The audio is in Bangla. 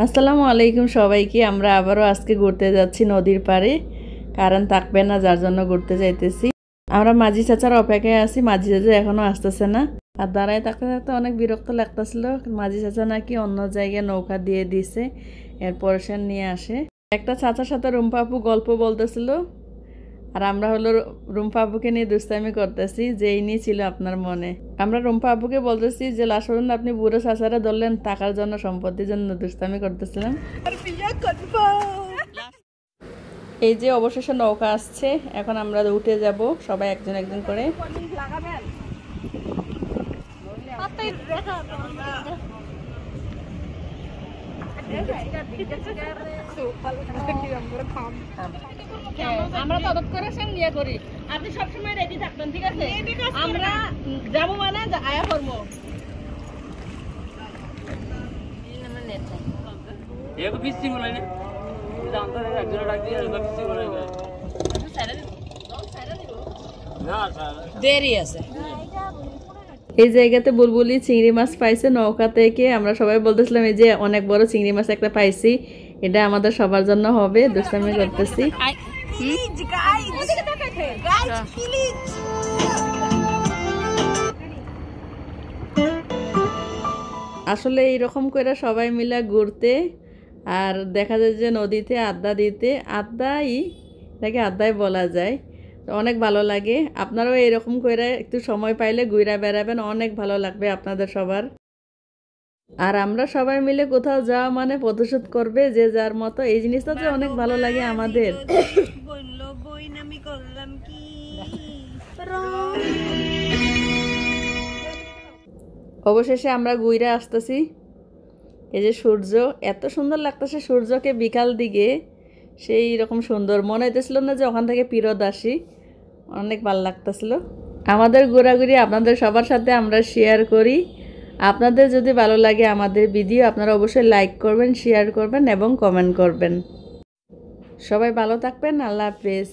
আসসালামু আলাইকুম সবাইকে। আমরা আবারও আজকে ঘুরতে যাচ্ছি নদীর পাড়ে। কারেন্ট থাকবে না, যার জন্য ঘুরতে যাইতেছি। আমরা মাঝি চাচার অপেক্ষায় আছি। মাঝি চাচা এখনো আসতেছে না। আর দাঁড়ায় থাকতে থাকতে অনেক বিরক্ত লাগতেছিল। মাঝি চাচা নাকি অন্য জায়গায় নৌকা দিয়ে দিছে, এরপর সে নিয়ে আসে। একটা চাচার সাথে রুম্পা আপু গল্প বলতেছিল, আর আমরা হলো রুম্পা আপুকে নিয়ে দুষ্টামি করতেছি যে এই নিয়ে ছিল আপনার মনে। আমরা রুম্পা আপুকে বলতেছি যে লাস্ট আপনি বুড়ো চাচারা ধরলেন টাকার জন্য, সম্পত্তির জন্য দুষ্টামি করতেছিলাম। এই যে অবশেষে নৌকা আসছে, এখন আমরা উঠে যাব সবাই একজন একজন করে। আমরা তদত করে সঙ্গে করি, আপনি সবসময় রেডি থাকবেন, ঠিক আছে? আমরা যাবো মানে আয়া করবো। দেরি আছে। এই জায়গাতে বুলবুলি চিংড়ি মাছ পাইছে নৌকা থেকে। আমরা সবাই বলতেছিলাম এই যে অনেক বড় চিংড়ি মাছ একটা পাইছি, এটা আমাদের সবার জন্য হবে। দুষ্টামি করতেছি। আসলে এইরকম করে সবাই মিলে ঘুরতে, আর দেখা যায় যে নদীতে আড্ডা দিতে, এটাকে আড্ডাই বলা যায়, অনেক ভালো লাগে। আপনারাও এরকম করে একটু সময় পাইলে ঘুরে বেড়াবেন, অনেক ভালো লাগবে আপনাদের সবার। আর আমরা সবাই মিলে কোথাও যাওয়া মানে ফটোশুট করবে যে যার মতো, এই জিনিসটা যে অনেক ভালো লাগে আমাদের। অবশেষে আমরা ঘুরে আসতেছি। এই যে সূর্য এত সুন্দর লাগতেছে, সূর্যকে বিকাল দিকে সেই রকম সুন্দর মনে হইতেছিল না যে ওখান থেকে ফিরত আসি। অনেক ভালো লাগতেছিল। আমাদের ঘোরাঘুরি আপনাদের সবার সাথে আমরা শেয়ার করি। আপনাদের যদি ভালো লাগে আমাদের ভিডিও, আপনারা অবশ্যই লাইক করবেন, শেয়ার করবেন এবং কমেন্ট করবেন। সবাই ভালো থাকবেন। আল্লাহ হাফেজ।